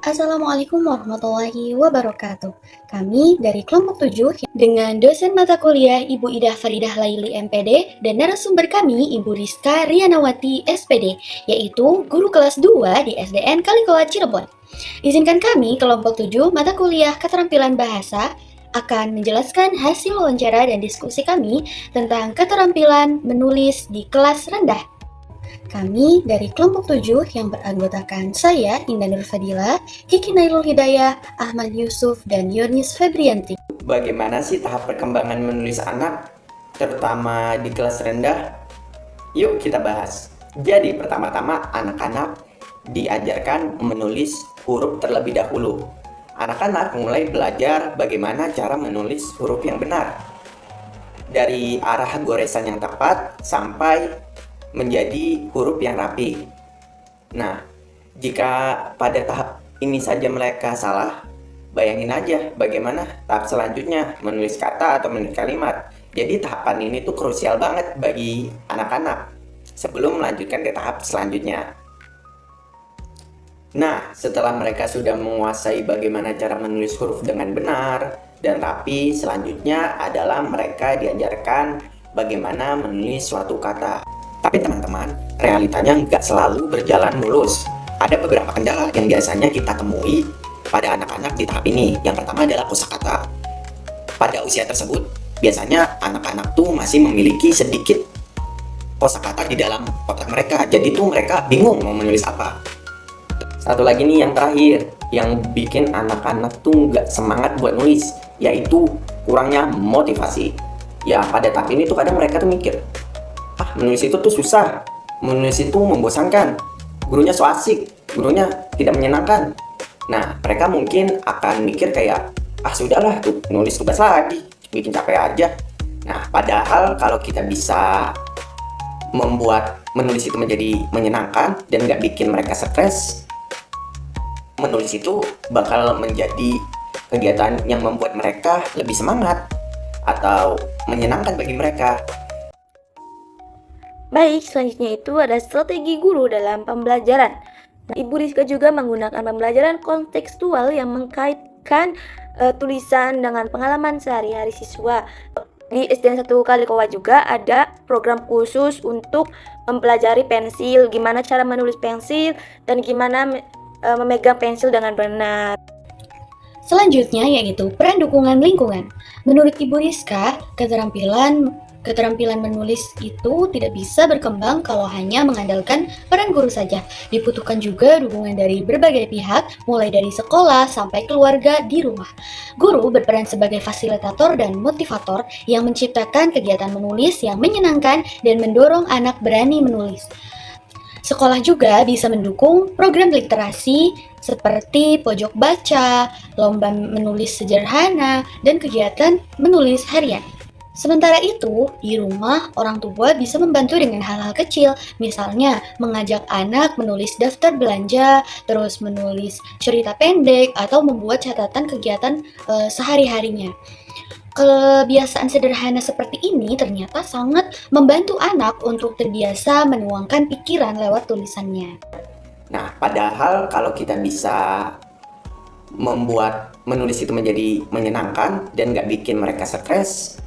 Assalamualaikum warahmatullahi wabarakatuh. Kami dari kelompok 7 dengan dosen mata kuliah Ibu Ida Faridah Laili MPD dan narasumber kami Ibu Rizka Rianawati SPD, yaitu guru kelas 2 di SDN Kalikola Cirebon. Izinkan kami kelompok 7 mata kuliah keterampilan bahasa akan menjelaskan hasil wawancara dan diskusi kami tentang keterampilan menulis di kelas rendah. Kami dari kelompok 7 yang beranggotakan saya, Indah Nur Fadila, Kiki Nailul Hidayah, Ahmad Yusuf, dan Yonis Febrianti. Bagaimana sih tahap perkembangan menulis anak, terutama di kelas rendah? Yuk kita bahas. Jadi pertama-tama anak-anak diajarkan menulis huruf terlebih dahulu. Anak-anak mulai belajar bagaimana cara menulis huruf yang benar. Dari arah goresan yang tepat sampai menjadi huruf yang rapi. Nah, jika pada tahap ini saja mereka salah, bayangin aja bagaimana tahap selanjutnya menulis kata atau menulis kalimat. Jadi tahapan ini tuh krusial banget bagi anak-anak sebelum melanjutkan ke tahap selanjutnya. Nah, setelah mereka sudah menguasai bagaimana cara menulis huruf dengan benar dan rapi, selanjutnya adalah mereka diajarkan bagaimana menulis suatu kata. Tapi teman-teman, realitanya nggak selalu berjalan mulus. Ada beberapa kendala yang biasanya kita temui pada anak-anak di tahap ini. Yang pertama adalah kosakata. Pada usia tersebut, biasanya anak-anak tuh masih memiliki sedikit kosakata di dalam otak mereka. Jadi tuh mereka bingung mau menulis apa. Satu lagi nih yang terakhir, yang bikin anak-anak tuh nggak semangat buat nulis, yaitu kurangnya motivasi. Ya pada tahap ini tuh kadang mereka tuh mikir, menulis itu tuh susah, menulis itu membosankan, gurunya so asik, gurunya tidak menyenangkan. Nah, mereka mungkin akan mikir kayak, sudahlah tuh nulis tugas lagi, bikin capek aja. Nah, padahal kalau kita bisa membuat menulis itu menjadi menyenangkan dan nggak bikin mereka stres, menulis itu bakal menjadi kegiatan yang membuat mereka lebih semangat atau menyenangkan bagi mereka. Baik, selanjutnya itu ada strategi guru dalam pembelajaran. Ibu Rizka juga menggunakan pembelajaran kontekstual yang mengkaitkan tulisan dengan pengalaman sehari-hari siswa. Di SDN 1 Kalikowa juga ada program khusus untuk mempelajari pensil, gimana cara menulis pensil, dan gimana memegang pensil dengan benar. Selanjutnya yaitu peran dukungan lingkungan. Menurut Ibu Rizka, keterampilan menulis itu tidak bisa berkembang kalau hanya mengandalkan peran guru saja. Dibutuhkan juga dukungan dari berbagai pihak, mulai dari sekolah sampai keluarga di rumah. Guru berperan sebagai fasilitator dan motivator yang menciptakan kegiatan menulis yang menyenangkan dan mendorong anak berani menulis. Sekolah juga bisa mendukung program literasi seperti pojok baca, lomba menulis sederhana, dan kegiatan menulis harian. Sementara itu, di rumah, orang tua bisa membantu dengan hal-hal kecil, misalnya mengajak anak menulis daftar belanja, terus menulis cerita pendek, atau membuat catatan kegiatan sehari-harinya. Kebiasaan sederhana seperti ini ternyata sangat membantu anak untuk terbiasa menuangkan pikiran lewat tulisannya. Nah, padahal kalau kita bisa membuat menulis itu menjadi menyenangkan dan nggak bikin mereka stres,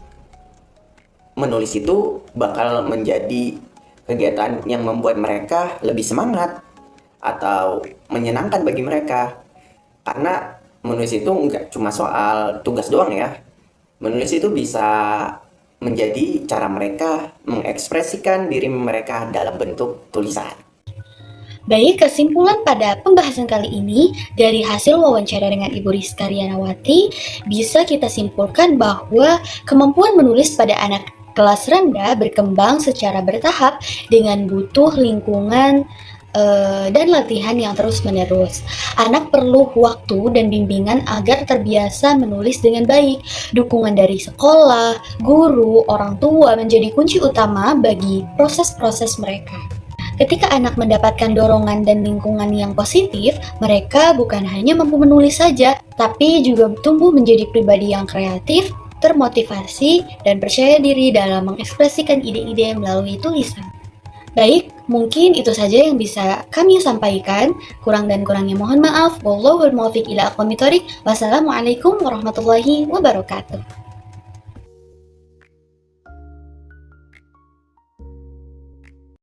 menulis itu bakal menjadi kegiatan yang membuat mereka lebih semangat atau menyenangkan bagi mereka. Karena menulis itu nggak cuma soal tugas doang ya. Menulis itu bisa menjadi cara mereka mengekspresikan diri mereka dalam bentuk tulisan. Baik, kesimpulan pada pembahasan kali ini dari hasil wawancara dengan Ibu Rizka Rianawati, bisa kita simpulkan bahwa kemampuan menulis pada anak kelas rendah berkembang secara bertahap dengan butuh lingkungan dan latihan yang terus-menerus. Anak perlu waktu dan bimbingan agar terbiasa menulis dengan baik. Dukungan dari sekolah, guru, orang tua menjadi kunci utama bagi proses-proses mereka. Ketika anak mendapatkan dorongan dan lingkungan yang positif, mereka bukan hanya mampu menulis saja, tapi juga tumbuh menjadi pribadi yang kreatif, termotivasi, dan percaya diri dalam mengekspresikan ide-ide melalui tulisan. Baik, mungkin itu saja yang bisa kami sampaikan. Kurang dan kurangnya mohon maaf. Wallahul muwaffiq ila aqwamit thoriq. Wassalamualaikum warahmatullahi wabarakatuh.